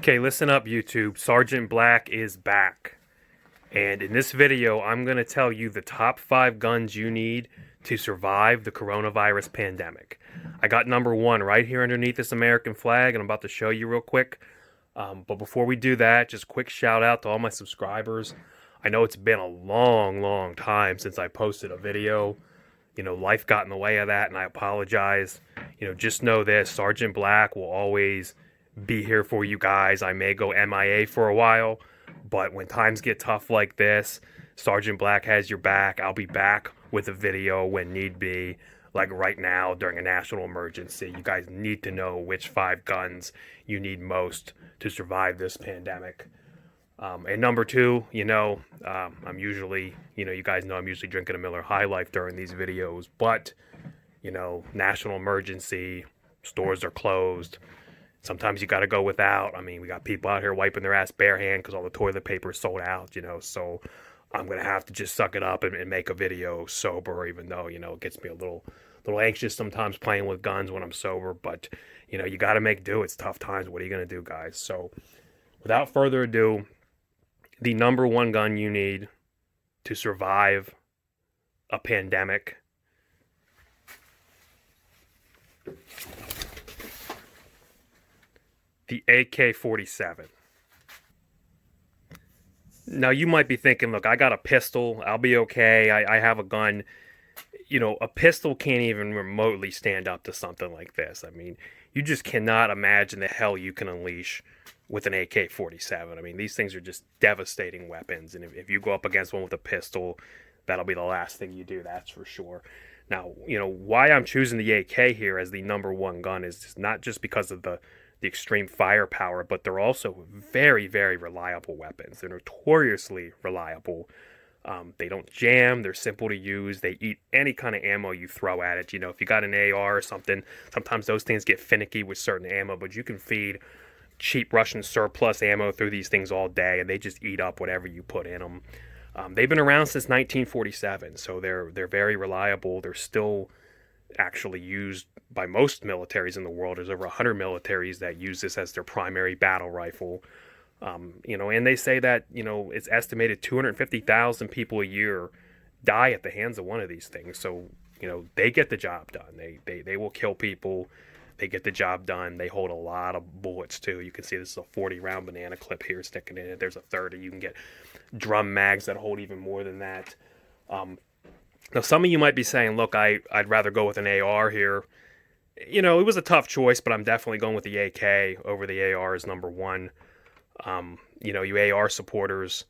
Okay, listen up, YouTube. Sergeant Black is back. And in this video, I'm going to tell you the top 5 guns you need to survive the coronavirus pandemic. I got number 1 right here underneath this American flag, and I'm about to show you real quick. But before we do that, just quick shout out to all my subscribers. I know it's been a long time since I posted a video. Life got in the way of that, and I apologize. Just know this, Sergeant Black will always be here for you guys. I may go MIA for a while, but when times get tough like this, Sergeant Black has your back. I'll be back with a video when need be, like right now during a national emergency. You guys need to know which 5 guns you need most to survive this pandemic. And number 2, I'm usually, you guys know I'm usually drinking a Miller High Life during these videos, but, national emergency, stores are closed. Sometimes you got to go without. I mean, we got people out here wiping their ass barehand because all the toilet paper is sold out, so I'm going to have to just suck it up and make a video sober, even though, it gets me a little anxious sometimes playing with guns when I'm sober, but, you got to make do. It's tough times. What are you going to do, guys? So without further ado, the number 1 gun you need to survive a pandemic the AK-47. Now you might be thinking, look, I got a pistol, I'll be okay, I have a gun. A pistol can't even remotely stand up to something like this. I mean, you just cannot imagine the hell you can unleash with an AK-47. I mean, these things are just devastating weapons, and if you go up against one with a pistol, that'll be the last thing you do, that's for sure. Now, why I'm choosing the AK here as the number 1 gun is not just because of the extreme firepower, but they're also very reliable weapons. They're notoriously reliable. They don't jam. They're simple to use. They eat any kind of ammo you throw at it. If you got an AR or something, sometimes those things get finicky with certain ammo, but you can feed cheap Russian surplus ammo through these things all day, and they just eat up whatever you put in them. They've been around since 1947, so they're very reliable. They're still actually used by most militaries in the world. There's over 100 militaries that use this as their primary battle rifle. And they say that, it's estimated 250,000 people a year die at the hands of one of these things. So, they get the job done. They will kill people. They get the job done. They hold a lot of bullets too. You can see this is a 40-round banana clip here sticking in it. There's a 30. You can get drum mags that hold even more than that. Now, some of you might be saying, look, I'd rather go with an AR here. It was a tough choice, but I'm definitely going with the AK over the AR as number 1. You AR supporters,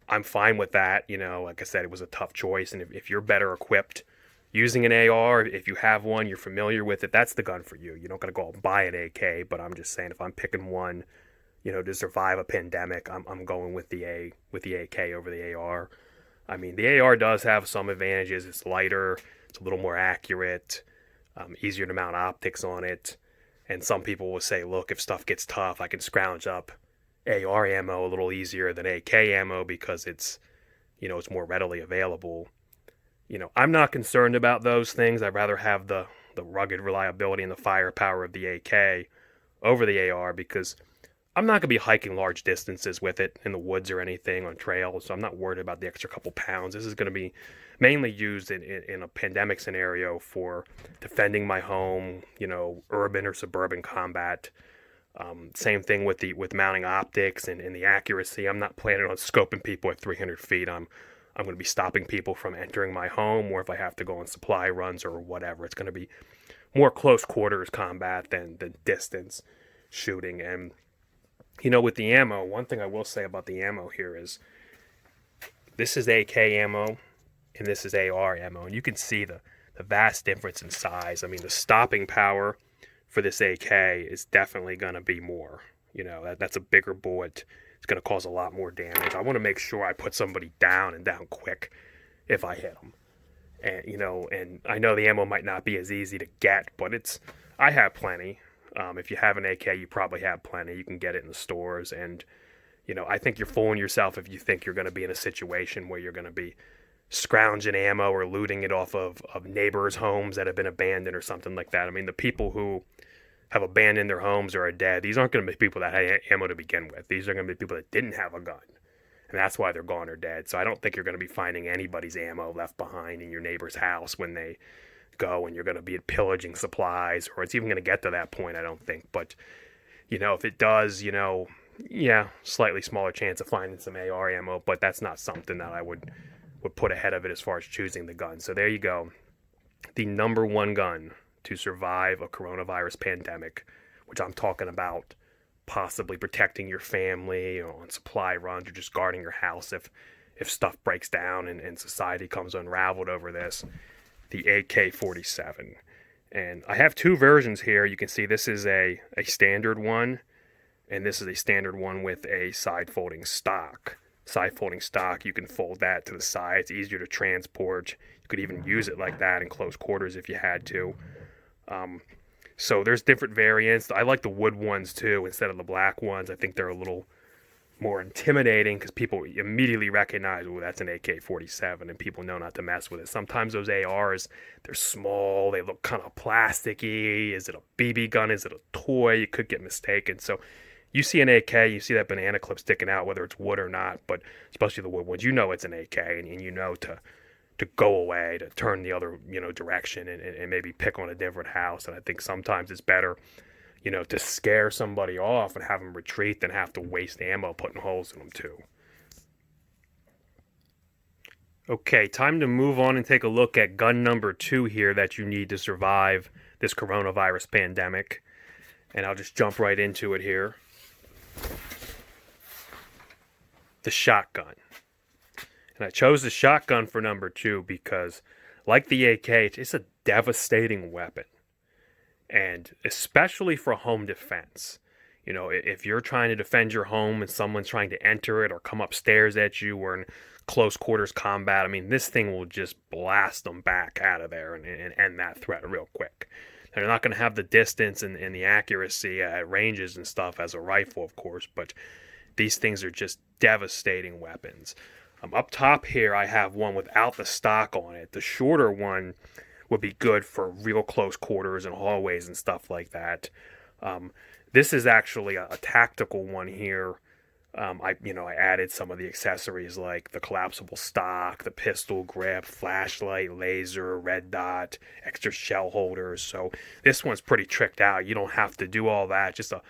I'm fine with that. Like I said, it was a tough choice. And if you're better equipped using an AR, if you have one, you're familiar with it, that's the gun for you. You don't got to go out and buy an AK, but I'm just saying if I'm picking one, to survive a pandemic, I'm going with the AK over the AR. I mean, the AR does have some advantages. It's lighter, it's a little more accurate, easier to mount optics on it. And some people will say, look, if stuff gets tough, I can scrounge up AR ammo a little easier than AK ammo because it's more readily available. I'm not concerned about those things. I'd rather have the rugged reliability and the firepower of the AK over the AR because I'm not going to be hiking large distances with it in the woods or anything on trails, so I'm not worried about the extra couple pounds. This is going to be mainly used in a pandemic scenario for defending my home, urban or suburban combat. Same thing with mounting optics and the accuracy. I'm not planning on scoping people at 300 feet. I'm going to be stopping people from entering my home, or if I have to go on supply runs or whatever, it's going to be more close quarters combat than distance shooting. And with the ammo, one thing I will say about the ammo here is this is AK ammo and this is AR ammo, and you can see the vast difference in size. I mean, the stopping power for this AK is definitely going to be more. That's a bigger bullet. It's going to cause a lot more damage. I want to make sure I put somebody down and down quick if I hit them. And, and I know the ammo might not be as easy to get, but I have plenty. If you have an AK, you probably have plenty. You can get it in the stores. And, I think you're fooling yourself if you think you're going to be in a situation where you're going to be scrounging ammo or looting it off of neighbors' homes that have been abandoned or something like that. I mean, the people who have abandoned their homes or are dead. These aren't going to be people that had ammo to begin with. These are going to be people that didn't have a gun, and that's why they're gone or dead. So I don't think you're going to be finding anybody's ammo left behind in your neighbor's house when they go, and you're going to be pillaging supplies, or it's even going to get to that point, I don't think. But, if it does, yeah, slightly smaller chance of finding some AR ammo, but that's not something that I would put ahead of it as far as choosing the gun. So there you go. The number one gun to survive a coronavirus pandemic, which I'm talking about possibly protecting your family or on supply runs or just guarding your house if stuff breaks down and society comes unraveled over this, the AK-47. And I have two versions here. You can see this is a standard one, and this is a standard one with a side folding stock. Side folding stock, you can fold that to the side. It's easier to transport. You could even use it like that in close quarters if you had to. So there's different variants. I like the wood ones too instead of the black ones. I think they're a little more intimidating because people immediately recognize, oh, that's an AK-47, and people know not to mess with it. Sometimes those ARs, they're small, they look kind of plasticky. Is it a BB gun? Is it a toy? You could get mistaken. So you see an AK, you see that banana clip sticking out, whether it's wood or not, but especially the wood ones, you know it's an AK, and you know to go away, to turn the other, direction and maybe pick on a different house. And I think sometimes it's better, to scare somebody off and have them retreat than have to waste ammo putting holes in them too. Okay, time to move on and take a look at gun number 2 here that you need to survive this coronavirus pandemic. And I'll just jump right into it here. The shotgun. And I chose the shotgun for number 2 because, like the AK, it's a devastating weapon. And especially for home defense. If you're trying to defend your home and someone's trying to enter it or come upstairs at you or in close quarters combat, I mean, this thing will just blast them back out of there and end that threat real quick. They're not going to have the distance and the accuracy at ranges and stuff as a rifle, of course, but these things are just devastating weapons. Up top here, I have one without the stock on it. The shorter one would be good for real close quarters and hallways and stuff like that. This is actually a tactical one here. I added some of the accessories like the collapsible stock, the pistol grip, flashlight, laser, red dot, extra shell holders. So this one's pretty tricked out. You don't have to do all that. Just a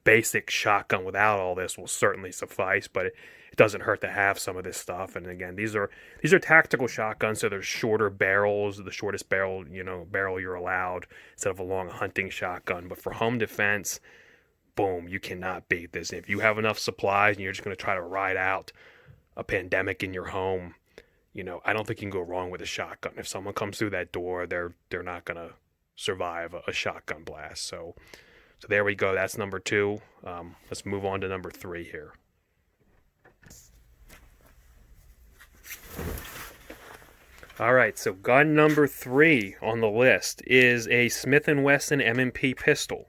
basic shotgun without all this will certainly suffice, but it doesn't hurt to have some of this stuff. And again, these are tactical shotguns, so there's shorter barrels, the shortest barrel you're allowed instead of a long hunting shotgun. But for home defense, boom, you cannot beat this. If you have enough supplies and you're just going to try to ride out a pandemic in your home, I don't think you can go wrong with a shotgun. If someone comes through that door, they're not going to survive a shotgun blast. So there we go. That's number 2. Let's move on to number 3 here. All right, so gun number 3 on the list is a Smith & Wesson M&P pistol.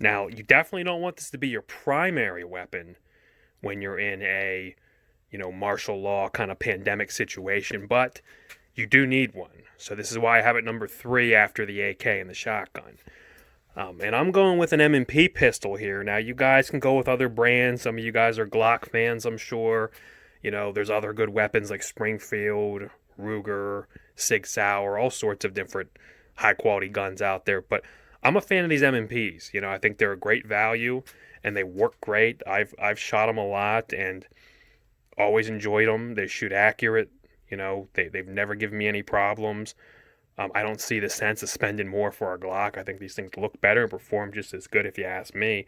Now, you definitely don't want this to be your primary weapon when you're in a, martial law kind of pandemic situation, but you do need one. So this is why I have it number 3 after the AK and the shotgun. And I'm going with an M&P pistol here. Now, you guys can go with other brands. Some of you guys are Glock fans, I'm sure. There's other good weapons like Springfield, Ruger, Sig Sauer, all sorts of different high-quality guns out there. But I'm a fan of these M&Ps. I think they're a great value, and they work great. I've shot them a lot and always enjoyed them. They shoot accurate. They've never given me any problems. I don't see the sense of spending more for a Glock. I think these things look better and perform just as good if you ask me.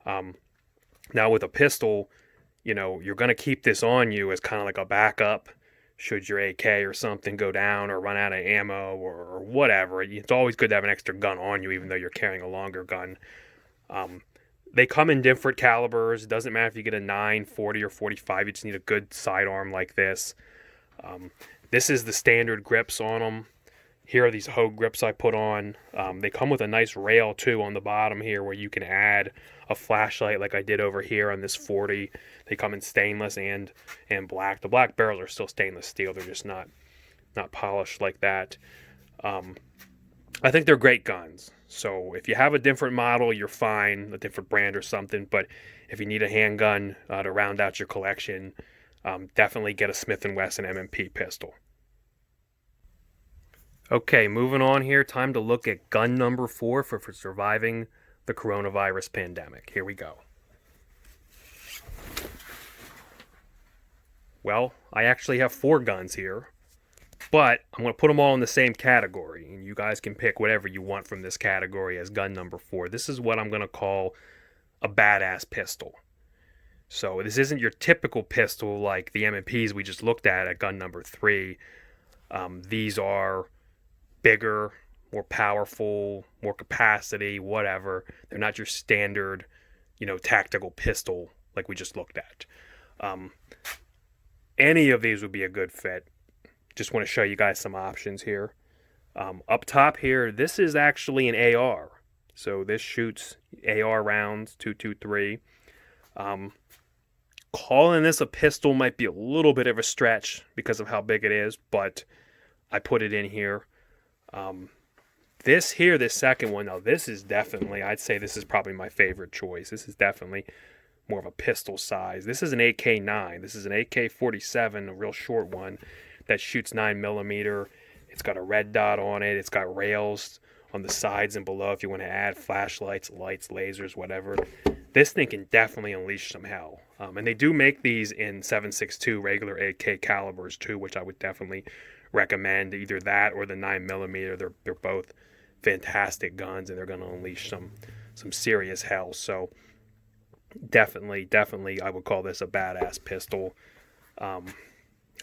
Now with a pistol, you're going to keep this on you as kind of like a backup should your AK or something go down or run out of ammo or whatever. It's always good to have an extra gun on you even though you're carrying a longer gun. They come in different calibers. It doesn't matter if you get a 9, 40, or 45. You just need a good sidearm like this. This is the standard grips on them. Here are these Hogue grips I put on. They come with a nice rail too on the bottom here where you can add a flashlight like I did over here on this 40. They come in stainless and black. The black barrels are still stainless steel. They're just not polished like that. I think they're great guns. So if you have a different model, you're fine, a different brand or something. But if you need a handgun to round out your collection, definitely get a Smith & Wesson M&P pistol. Okay, moving on here. Time to look at gun number 4 for surviving the coronavirus pandemic. Here we go. Well, I actually have 4 guns here, but I'm going to put them all in the same category, and you guys can pick whatever you want from this category as gun number 4. This is what I'm going to call a badass pistol. So this isn't your typical pistol like the M&Ps we just looked at gun number 3. These are bigger, more powerful, more capacity, whatever. They're not your standard, tactical pistol like we just looked at. Any of these would be a good fit. Just want to show you guys some options here. Up top here, this is actually an AR. So this shoots AR rounds, 223. Calling this a pistol might be a little bit of a stretch because of how big it is, but I put it in here. This second one, now this is definitely, I'd say this is probably my favorite choice. This is definitely more of a pistol size. This is an AK-9. This is an AK-47, a real short one that shoots 9mm. It's got a red dot on it. It's got rails on the sides and below if you want to add flashlights, lights, lasers, whatever. This thing can definitely unleash some hell. And they do make these in 7.62 regular AK calibers too, which I would definitely recommend. Either that or the 9mm. They're both fantastic guns, and they're going to unleash some serious hell. So definitely, I would call this a badass pistol.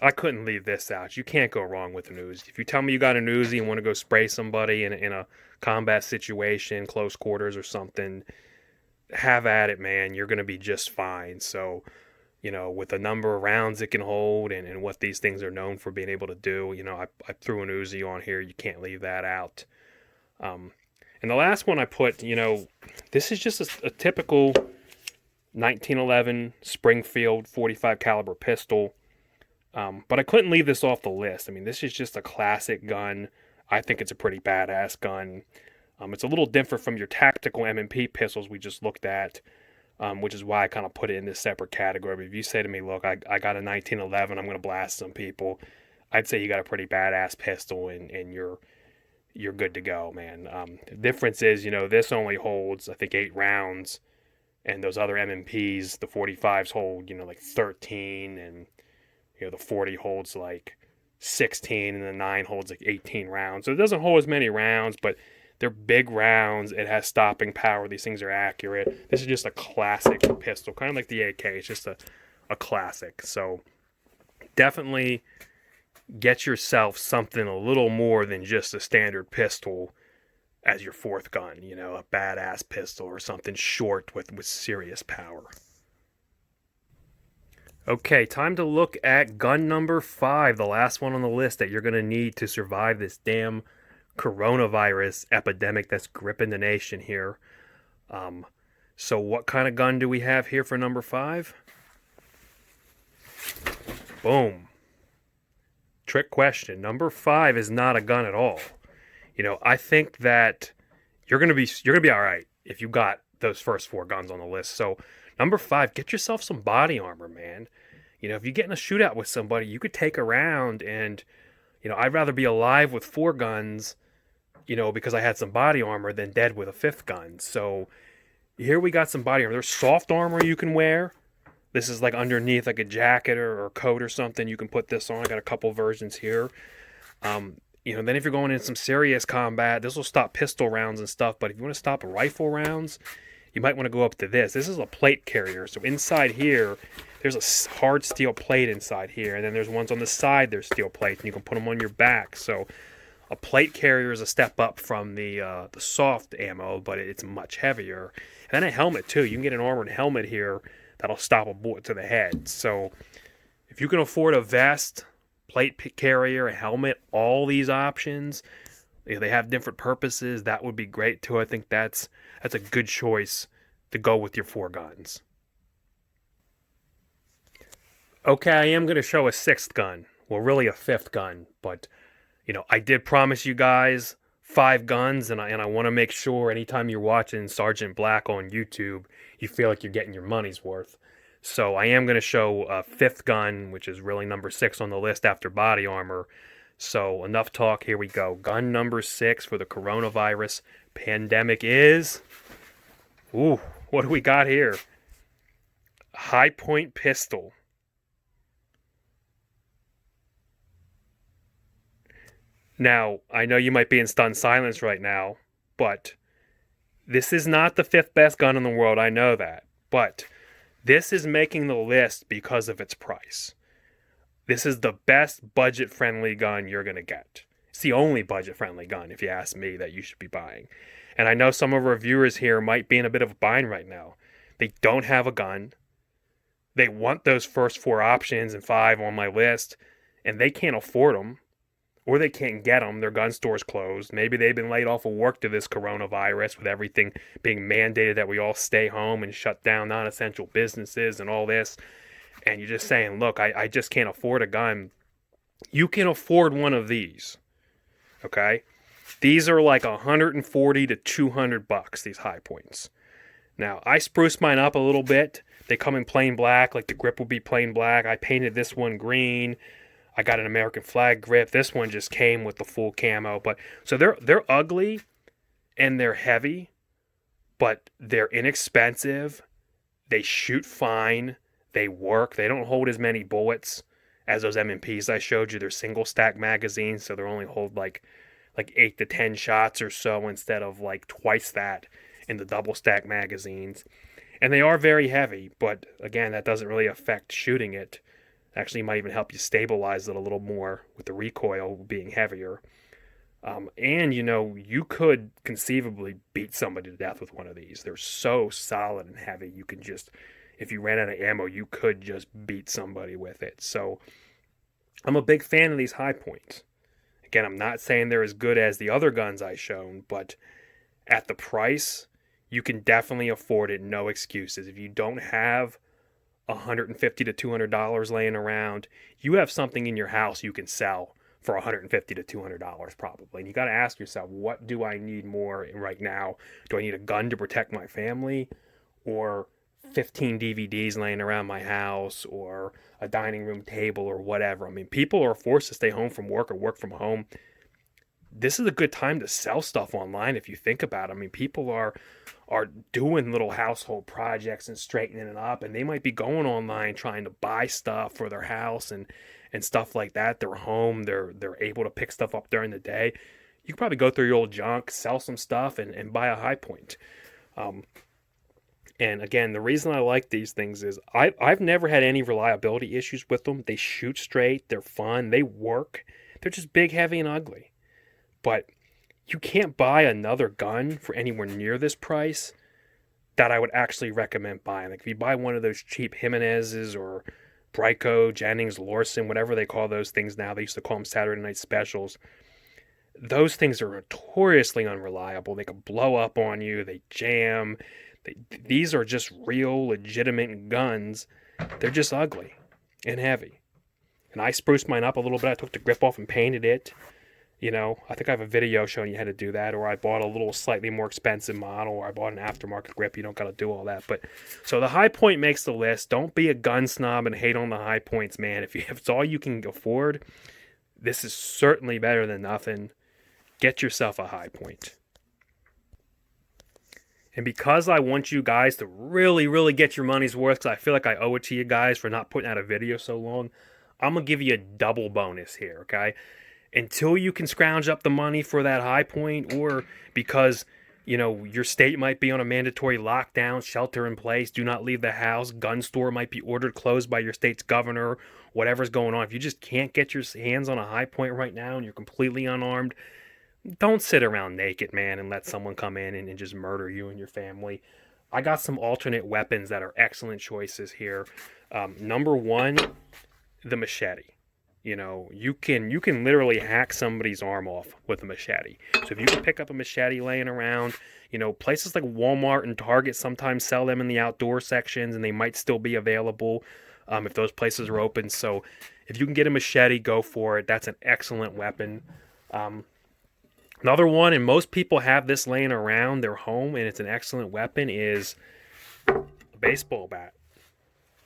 I couldn't leave this out. You can't go wrong with an Uzi. If you tell me you got an Uzi and want to go spray somebody in a combat situation, close quarters or something, have at it, man. You're going to be just fine. So, with the number of rounds it can hold and what these things are known for being able to do, I threw an Uzi on here. You can't leave that out. And the last one I put, this is just a typical 1911 Springfield 45 caliber pistol. But I couldn't leave this off the list. I mean, this is just a classic gun. I think it's a pretty badass gun. It's a little different from your tactical M&P pistols we just looked at, which is why I kind of put it in this separate category. But if you say to me, look, I got a 1911, I'm going to blast some people, I'd say you got a pretty badass pistol and you're good to go, man. The difference is, this only holds, I think, 8 rounds, and those other M&Ps, the 45s hold, like 13, and the 40 holds like 16, and the 9 holds like 18 rounds. So it doesn't hold as many rounds, but they're big rounds. It has stopping power. These things are accurate. This is just a classic pistol, kind of like the AK. It's just a classic. So definitely get yourself something a little more than just a standard pistol as your 4th gun, a badass pistol or something short with serious power. Okay, time to look at gun number 5, the last one on the list that you're going to need to survive this damn coronavirus epidemic that's gripping the nation here. So what kind of gun do we have here for number 5? Boom. Trick question. Number 5 is not a gun at all. I think that you're gonna be all right if you got those first 4 guns on the list. So number 5, get yourself some body armor, man. If you get in a shootout with somebody, you could take a round, and I'd rather be alive with 4 guns, because I had some body armor than dead with a 5th gun. So here we got some body armor. There's soft armor you can wear. This is like underneath like a jacket or coat or something. You can put this on. I got a couple versions here. Then if you're going in some serious combat, this will stop pistol rounds and stuff. But if you want to stop rifle rounds, you might want to go up to this. This is a plate carrier. So inside here, there's a hard steel plate inside here. And then there's ones on the side, there's steel plates. And you can put them on your back. So a plate carrier is a step up from the soft ammo, but it's much heavier. And then a helmet, too. You can get an armored helmet here that'll stop a bullet to the head. So if you can afford a vest, plate carrier, a helmet, all these options, they have different purposes. That would be great too. I think that's a good choice to go with your 4 guns. Okay, I am going to show a 6th gun. Well, really a 5th gun, but I did promise you guys five guns, and I want to make sure anytime you're watching Sergeant Black on YouTube, you feel like you're getting your money's worth. So I am going to show a fifth gun, which is really number six on the list after body armor. So enough talk, here we go. Gun number six for the coronavirus pandemic is... Ooh, what do we got here? Hi-Point pistol. Now, I know you might be in stunned silence right now, but this is not the fifth best gun in the world, I know that. But this is making the list because of its price. This is the best budget-friendly gun you're going to get. It's the only budget-friendly gun, if you ask me, that you should be buying. And I know some of our viewers here might be in a bit of a bind right now. They don't have a gun. They want those first four options and five on my list, and they can't afford them. Or they can't get them. Their gun store's closed. Maybe they've been laid off of work to this coronavirus with everything being mandated that we all stay home and shut down non-essential businesses and all this. And you're just saying, look, I just can't afford a gun. You can afford one of these. Okay? These are like $140 to $200, these Hi-Points. Now, I spruced mine up a little bit. They come in plain black, like the grip will be plain black. I painted this one green. I got an American flag grip. This one just came with the full camo. But so they're ugly and they're heavy, but they're inexpensive. They shoot fine. They work. They don't hold as many bullets as those M&Ps I showed you. They're single stack magazines, so they only hold like 8 to 10 shots or so instead of like twice that in the double stack magazines. And they are very heavy, but again, that doesn't really affect shooting it. Actually might even help you stabilize it a little more with the recoil being heavier. And, you could conceivably beat somebody to death with one of these. They're so solid and heavy, you can just, if you ran out of ammo, you could just beat somebody with it. So I'm a big fan of these Hi-Points. Again, I'm not saying they're as good as the other guns I've shown, but at the price, you can definitely afford it, no excuses. If you don't have $150 to $200 laying around, you have something in your house you can sell for $150 to $200 probably. And you got to ask yourself, what do I need more right now? Do I need a gun to protect my family, or 15 DVDs laying around my house, or a dining room table, or whatever? I mean, people are forced to stay home from work or work from home. This is a good time to sell stuff online if you think about it. I mean, people are doing little household projects and straightening it up, and they might be going online trying to buy stuff for their house and stuff like that. They're home, they're able to pick stuff up during the day. You could probably go through your old junk, sell some stuff, and buy a Hi-Point. And again, the reason I like these things is I've never had any reliability issues with them. They shoot straight, they're fun, they work. They're just big, heavy, and ugly. But you can't buy another gun for anywhere near this price that I would actually recommend buying. Like if you buy one of those cheap Jimenez's or Brico, Jennings, Lawson, whatever they call those things now, they used to call them Saturday night specials. Those things are notoriously unreliable. They can blow up on you. They jam. These are just real, legitimate guns. They're just ugly and heavy. And I spruced mine up a little bit. I took the grip off and painted it. I think I have a video showing you how to do that, or I bought a little slightly more expensive model, or I bought an aftermarket grip. You don't got to do all that. But so the Hi-Point makes the list. Don't be a gun snob and hate on the Hi-Points, man. If it's all you can afford, this is certainly better than nothing. Get yourself a Hi-Point. And because I want you guys to really, really get your money's worth, because I feel like I owe it to you guys for not putting out a video so long, I'm going to give you a double bonus here, okay? Until you can scrounge up the money for that Hi-Point, or because, your state might be on a mandatory lockdown, shelter in place, do not leave the house, gun store might be ordered closed by your state's governor, whatever's going on. If you just can't get your hands on a Hi-Point right now and you're completely unarmed, don't sit around naked, man, and let someone come in and just murder you and your family. I got some alternate weapons that are excellent choices here. Number one, the machete. You can literally hack somebody's arm off with a machete. So if you can pick up a machete laying around, places like Walmart and Target sometimes sell them in the outdoor sections, and they might still be available if those places are open. So if you can get a machete, go for it. That's an excellent weapon. Another one, and most people have this laying around their home, and it's an excellent weapon, is a baseball bat.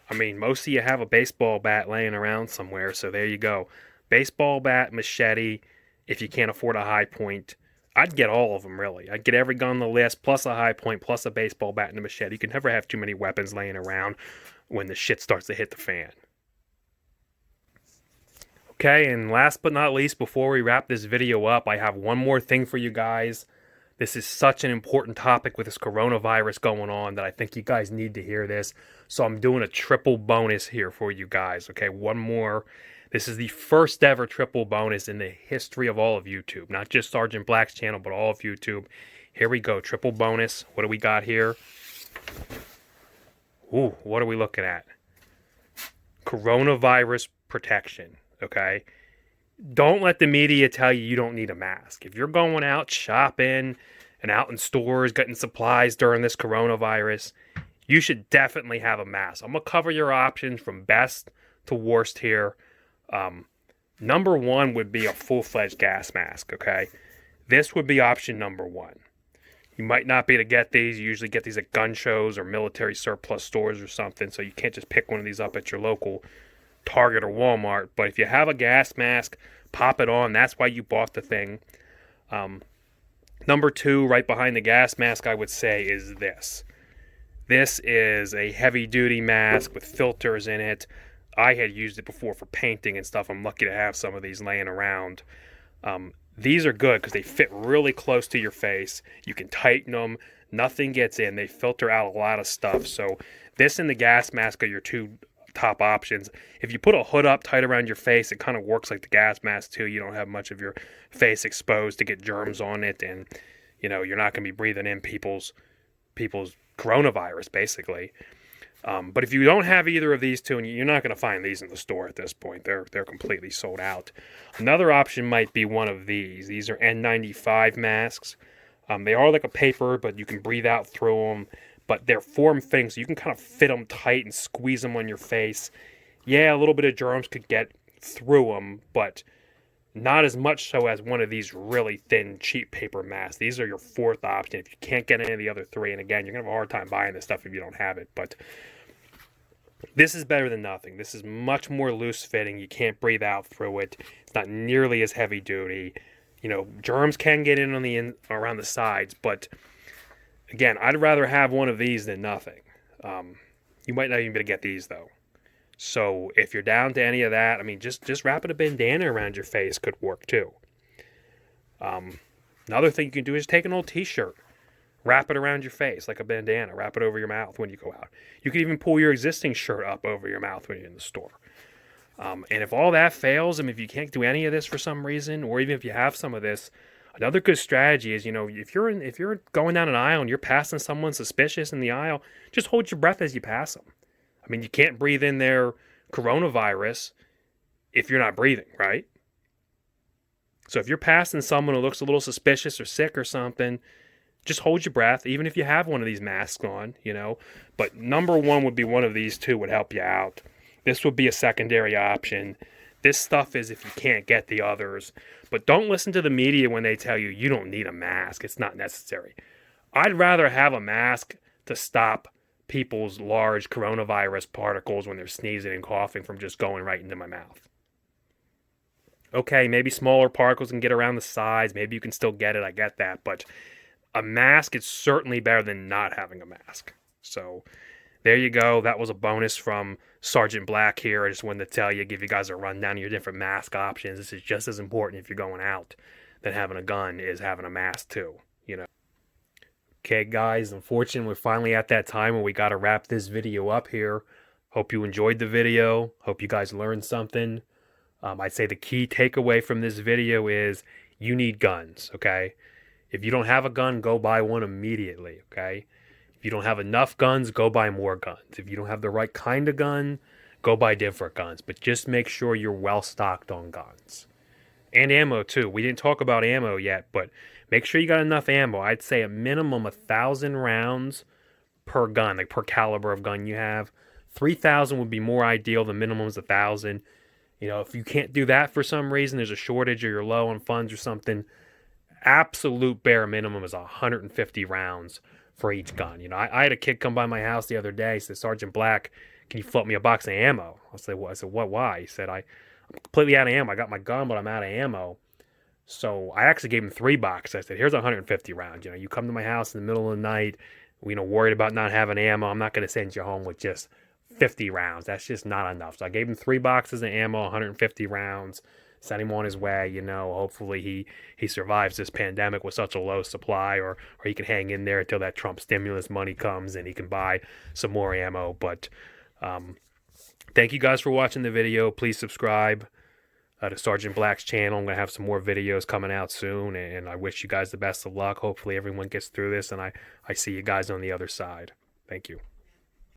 I mean, most of you have a baseball bat laying around somewhere, so there you go. Baseball bat, machete, if you can't afford a high point. I'd get all of them, really. I'd get every gun on the list, plus a high point, plus a baseball bat and a machete. You can never have too many weapons laying around when the shit starts to hit the fan. Okay, and last but not least, before we wrap this video up, I have one more thing for you guys. This is such an important topic with this coronavirus going on that I think you guys need to hear this. So I'm doing a triple bonus here for you guys. Okay, one more. This is the first ever triple bonus in the history of all of YouTube. Not just Sergeant Black's channel, but all of YouTube. Here we go, triple bonus. What do we got here? Ooh, what are we looking at? Coronavirus protection, okay? Don't let the media tell you you don't need a mask. If you're going out shopping and out in stores getting supplies during this coronavirus, you should definitely have a mask. I'm going to cover your options from best to worst here. Number one would be a full-fledged gas mask, okay? This would be option number one. You might not be able to get these. You usually get these at gun shows or military surplus stores or something, so you can't just pick one of these up at your local Target or Walmart. But if you have a gas mask, pop it on. That's why you bought the thing. Number two, right behind the gas mask, I would say, is this. This is a heavy-duty mask with filters in it. I had used it before for painting and stuff. I'm lucky to have some of these laying around. These are good because they fit really close to your face. You can tighten them. Nothing gets in. They filter out a lot of stuff. So this and the gas mask are your two top options. If you put a hood up tight around your face, it kind of works like the gas mask too. You don't have much of your face exposed to get germs on it, and you know you're not going to be breathing in people's coronavirus basically. But if you don't have either of these two, and you're not going to find these in the store at this point, they're completely sold out. Another option might be one of these. These are N95 masks. They are like a paper, but you can breathe out through them. But they're form-fitting, so you can kind of fit them tight and squeeze them on your face. Yeah, a little bit of germs could get through them, but not as much so as one of these really thin, cheap paper masks. These are your fourth option if you can't get any of the other three. And again, you're going to have a hard time buying this stuff if you don't have it. But this is better than nothing. This is much more loose-fitting. You can't breathe out through it. It's not nearly as heavy-duty. You know, germs can get in on the around the sides, but again, I'd rather have one of these than nothing. You might not even be able to get these, though. So if you're down to any of that, I mean, just wrapping a bandana around your face could work, too. Another thing you can do is take an old t-shirt, wrap it around your face like a bandana, wrap it over your mouth when you go out. You can even pull your existing shirt up over your mouth when you're in the store. And if all that fails, I mean, if you can't do any of this for some reason, or even if you have some of this, another good strategy is, you know, if you're going down an aisle and you're passing someone suspicious in the aisle, just hold your breath as you pass them. I mean, you can't breathe in their coronavirus if you're not breathing, right? So if you're passing someone who looks a little suspicious or sick or something, just hold your breath, even if you have one of these masks on, you know. But number one would be one of these two would help you out. This would be a secondary option. This stuff is if you can't get the others. But don't listen to the media when they tell you you don't need a mask. It's not necessary. I'd rather have a mask to stop people's large coronavirus particles when they're sneezing and coughing from just going right into my mouth. Okay, maybe smaller particles can get around the sides. Maybe you can still get it. I get that. But a mask is certainly better than not having a mask. So there you go. That was a bonus from Sergeant Black here. I just wanted to tell you, give you guys a rundown of your different mask options. This is just as important if you're going out than having a gun is having a mask too, you know. Okay, guys, unfortunately, we're finally at that time where we got to wrap this video up here. Hope you enjoyed the video. Hope you guys learned something. I'd say the key takeaway from this video is you need guns, okay? If you don't have a gun, go buy one immediately, okay? If you don't have enough guns, go buy more guns. If you don't have the right kind of gun, go buy different guns. But just make sure you're well stocked on guns. And ammo, too. We didn't talk about ammo yet, but make sure you got enough ammo. I'd say a minimum 1,000 rounds per gun, like per caliber of gun you have. 3,000 would be more ideal. The minimum is 1,000. You know, if you can't do that for some reason, there's a shortage or you're low on funds or something, absolute bare minimum is 150 rounds for each gun. You know, I had a kid come by my house the other day. He said, Sergeant Black, can you float me a box of ammo? I said, what? Why? He said, I'm completely out of ammo. I got my gun, but I'm out of ammo. So I actually gave him 3 boxes. I said, here's 150 rounds. You know, you come to my house in the middle of the night, you know, worried about not having ammo. I'm not going to send you home with just 50 rounds. That's just not enough. So I gave him 3 boxes of ammo, 150 rounds, sent him on his way. You know, hopefully he survives this pandemic with such a low supply, or he can hang in there until that Trump stimulus money comes and he can buy some more ammo. But thank you guys for watching the video. Please subscribe to Sergeant Black's channel. I'm going to have some more videos coming out soon, and I wish you guys the best of luck. Hopefully everyone gets through this, and I see you guys on the other side. Thank you.